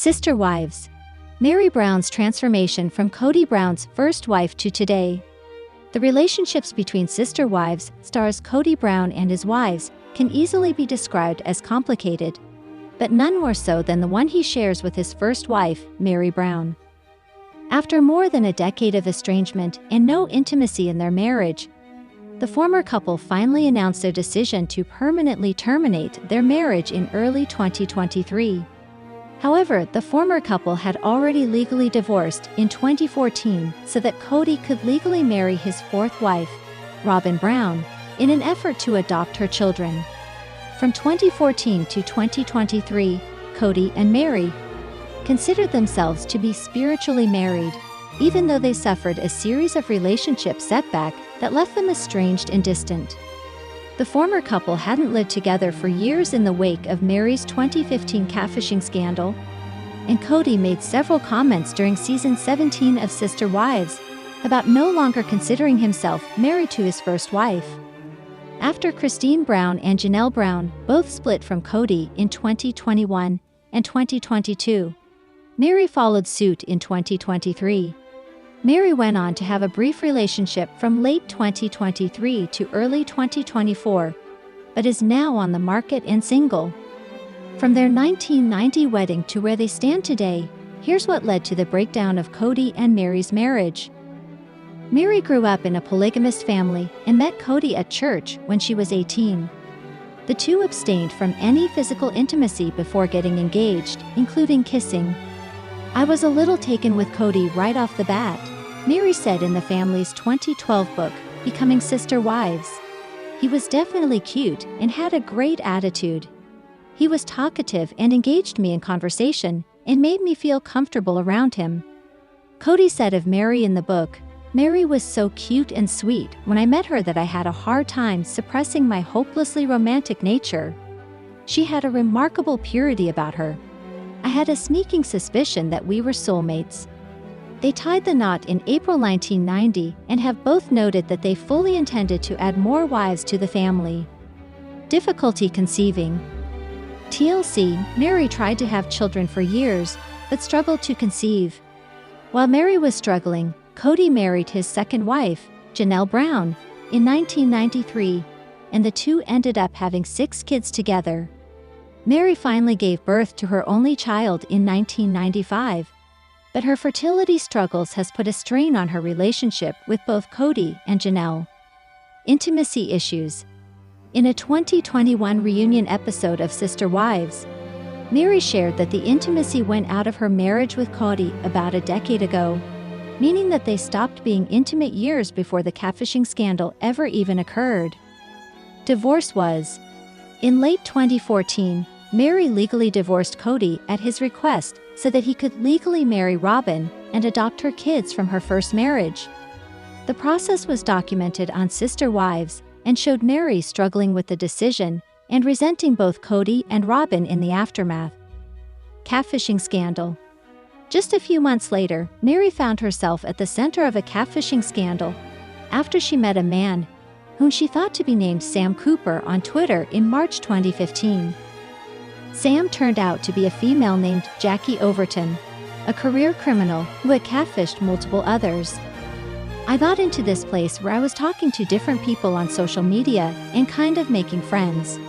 Sister Wives. Meri Brown's transformation from Kody Brown's first wife to today. The relationships between sister wives, stars Kody Brown and his wives, can easily be described as complicated, but none more so than the one he shares with his first wife, Meri Brown. After more than a decade of estrangement and no intimacy in their marriage, the former couple finally announced their decision to permanently terminate their marriage in early 2023. However, the former couple had already legally divorced in 2014 so that Kody could legally marry his fourth wife, Robyn Brown, in an effort to adopt her children. From 2014 to 2023, Kody and Meri considered themselves to be spiritually married, even though they suffered a series of relationship setbacks that left them estranged and distant. The former couple hadn't lived together for years in the wake of Meri's 2015 catfishing scandal, and Kody made several comments during season 17 of Sister Wives about no longer considering himself married to his first wife. After Christine Brown and Janelle Brown both split from Kody in 2021 and 2022, Meri followed suit in 2023. Meri went on to have a brief relationship from late 2023 to early 2024, but is now on the market and single. From their 1990 wedding to where they stand today, here's what led to the breakdown of Kody and Meri's marriage. Meri grew up in a polygamous family and met Kody at church when she was 18. The two abstained from any physical intimacy before getting engaged, including kissing. "I was a little taken with Kody right off the bat," Meri said in the family's 2012 book, Becoming Sister Wives. "He was definitely cute and had a great attitude. He was talkative and engaged me in conversation and made me feel comfortable around him." Kody said of Meri in the book, "Meri was so cute and sweet when I met her that I had a hard time suppressing my hopelessly romantic nature. She had a remarkable purity about her. I had a sneaking suspicion that we were soulmates." They tied the knot in April 1990 and have both noted that they fully intended to add more wives to the family. Difficulty conceiving. TLC, Meri tried to have children for years, but struggled to conceive. While Meri was struggling, Kody married his second wife, Janelle Brown, in 1993, and the two ended up having 6 kids together. Meri finally gave birth to her only child in 1995, but her fertility struggles has put a strain on her relationship with both Kody and Janelle. Intimacy issues. In a 2021 reunion episode of Sister Wives, Meri shared that the intimacy went out of her marriage with Kody about a decade ago, meaning that they stopped being intimate years before the catfishing scandal ever even occurred. Divorce was. In late 2014, Meri legally divorced Kody at his request so that he could legally marry Robyn and adopt her kids from her first marriage. The process was documented on Sister Wives and showed Meri struggling with the decision and resenting both Kody and Robyn in the aftermath. Catfishing scandal. Just a few months later, Meri found herself at the center of a catfishing scandal after she met a man whom she thought to be named Sam Cooper on Twitter in March 2015. Sam turned out to be a female named Jackie Overton, a career criminal who had catfished multiple others. "I got into this place where I was talking to different people on social media and kind of making friends.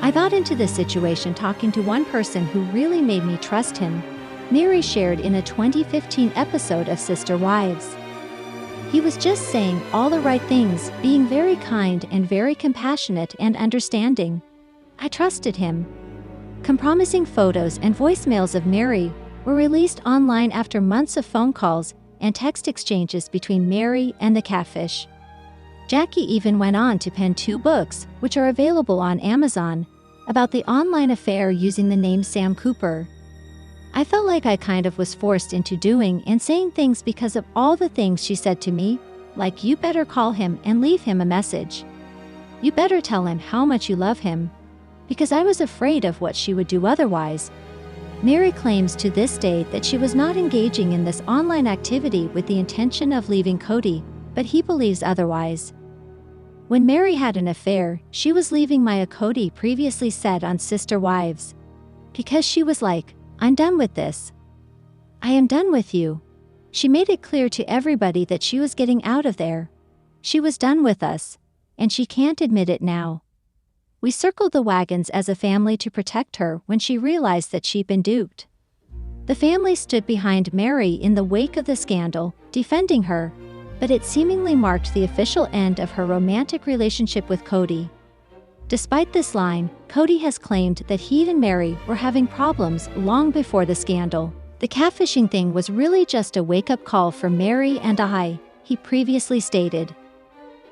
I got into this situation talking to one person who really made me trust him," Meri shared in a 2015 episode of Sister Wives. "He was just saying all the right things, being very kind and very compassionate and understanding. I trusted him." Compromising photos and voicemails of Meri were released online after months of phone calls and text exchanges between Meri and the catfish. Jackie even went on to pen 2 books, which are available on Amazon, about the online affair using the name Sam Cooper. "I felt like I kind of was forced into doing and saying things because of all the things she said to me, like you better call him and leave him a message. You better tell him how much you love him. Because I was afraid of what she would do otherwise." Meri claims to this day that she was not engaging in this online activity with the intention of leaving Kody, but he believes otherwise. When Meri had an affair, she was leaving Kody previously said on Sister Wives. "Because she was like, I'm done with this. I am done with you. She made it clear to everybody that she was getting out of there. She was done with us, and she can't admit it now. We circled the wagons as a family to protect her when she realized that she'd been duped. The family stood behind Meri in the wake of the scandal, defending her, but it seemingly marked the official end of her romantic relationship with Kody. Despite this line, Kody has claimed that he and Meri were having problems long before the scandal. The catfishing thing was really just a wake-up call for Meri and I, he previously stated.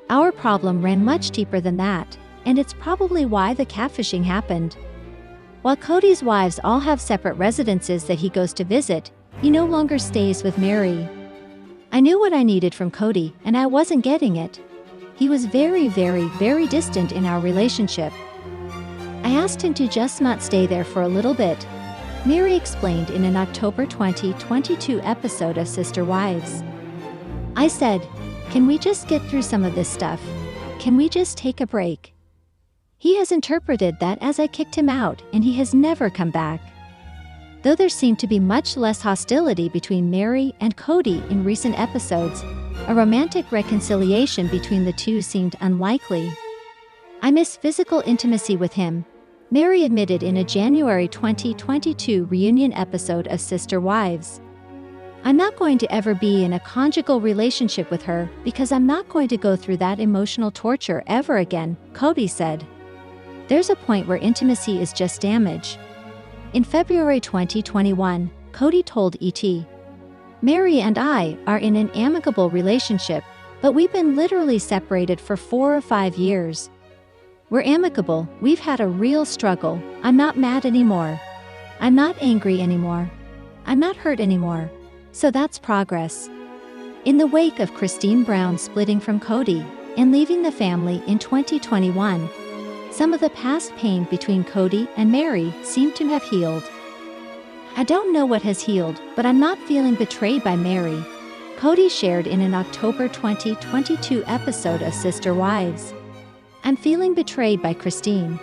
Our problem ran much deeper than that, and it's probably why the catfishing happened. While Kody's wives all have separate residences that he goes to visit, he no longer stays with Meri. I knew what I needed from Kody, and I wasn't getting it. He was very distant in our relationship. I asked him to just not stay there for a little bit, Meri explained in an October 2022 episode of Sister Wives. I said, "Can we just get through some of this stuff? Can we just take a break?" He has interpreted that as I kicked him out, and he has never come back. Though there seemed to be much less hostility between Meri and Kody in recent episodes, a romantic reconciliation between the two seemed unlikely. I miss physical intimacy with him, Meri admitted in a January 2022 reunion episode of Sister Wives. I'm not going to ever be in a conjugal relationship with her because I'm not going to go through that emotional torture ever again, Kody said. There's a point where intimacy is just damage. In February 2021, Kody told ET, Meri and I are in an amicable relationship, but we've been literally separated for 4 or 5 years. We're amicable, we've had a real struggle, I'm not mad anymore. I'm not angry anymore. I'm not hurt anymore. So that's progress. In the wake of Christine Brown splitting from Kody and leaving the family in 2021, some of the past pain between Kody and Meri seemed to have healed. I don't know what has healed, but I'm not feeling betrayed by Meri, Kody shared in an October 2022 episode of Sister Wives. I'm feeling betrayed by Christine.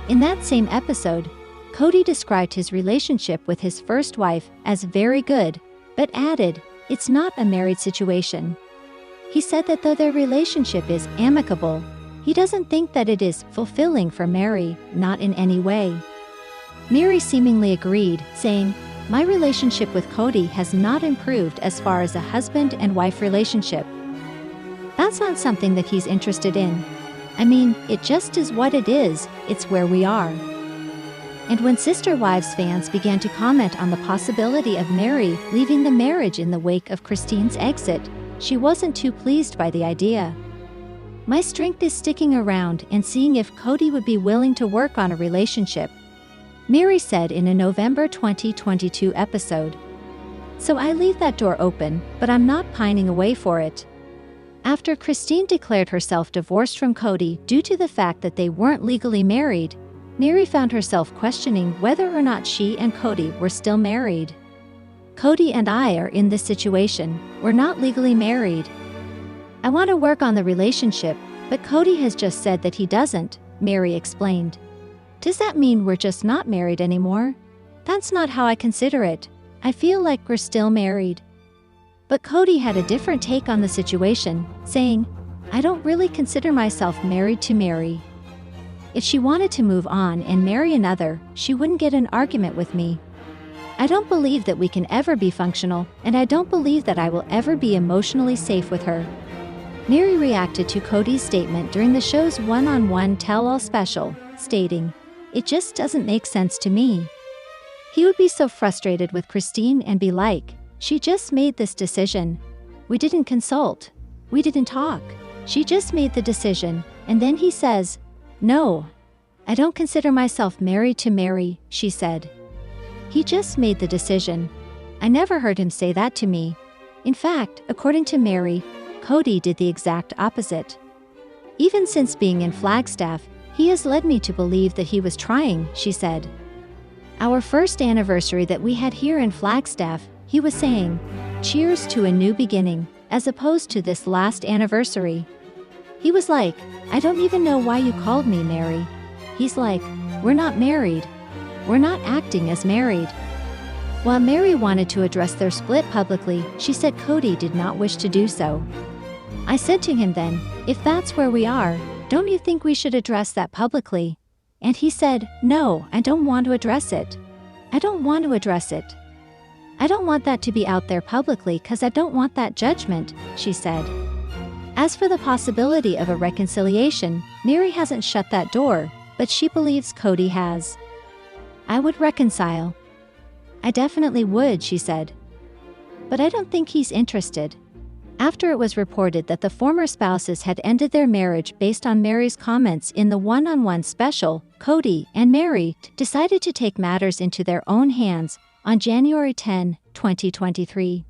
In that same episode, Kody described his relationship with his first wife as very good, but added, it's not a married situation. He said that though their relationship is amicable, he doesn't think that it is fulfilling for Meri, not in any way. Meri seemingly agreed, saying, my relationship with Kody has not improved as far as a husband and wife relationship. That's not something that he's interested in. I mean, it just is what it is, it's where we are. And when Sister Wives fans began to comment on the possibility of Meri leaving the marriage in the wake of Christine's exit, she wasn't too pleased by the idea. My strength is sticking around and seeing if Kody would be willing to work on a relationship, Meri said in a November 2022 episode. So I leave that door open, but I'm not pining away for it. After Christine declared herself divorced from Kody due to the fact that they weren't legally married, Meri found herself questioning whether or not she and Kody were still married. Kody and I are in this situation, we're not legally married. I want to work on the relationship, but Kody has just said that he doesn't, Meri explained. Does that mean we're just not married anymore? That's not how I consider it. I feel like we're still married. But Kody had a different take on the situation, saying, I don't really consider myself married to Meri. If she wanted to move on and marry another, she wouldn't get an argument with me. I don't believe that we can ever be functional, and I don't believe that I will ever be emotionally safe with her. Meri reacted to Kody's statement during the show's one-on-one tell-all special, stating, it just doesn't make sense to me. He would be so frustrated with Christine and be like, she just made this decision. We didn't consult. We didn't talk. She just made the decision, and then he says, no, I don't consider myself married to Meri, she said. He just made the decision. I never heard him say that to me. In fact, according to Meri, Kody did the exact opposite. Even since being in Flagstaff, he has led me to believe that he was trying, she said. Our first anniversary that we had here in Flagstaff, he was saying, cheers to a new beginning, as opposed to this last anniversary. He was like, I don't even know why you called me Meri. He's like, we're not married. We're not acting as married. While Meri wanted to address their split publicly, she said Kody did not wish to do so. I said to him then, "If that's where we are, don't you think we should address that publicly?" And he said, "No, I don't want to address it. I don't want to address it. I don't want that to be out there publicly because I don't want that judgment," she said. As for the possibility of a reconciliation, Meri hasn't shut that door, but she believes Kody has. "I would reconcile. I definitely would," she said. "But I don't think he's interested." After it was reported that the former spouses had ended their marriage based on Meri's comments in the one-on-one special, Kody and Meri decided to take matters into their own hands on January 10, 2023.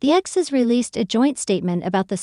The exes released a joint statement about the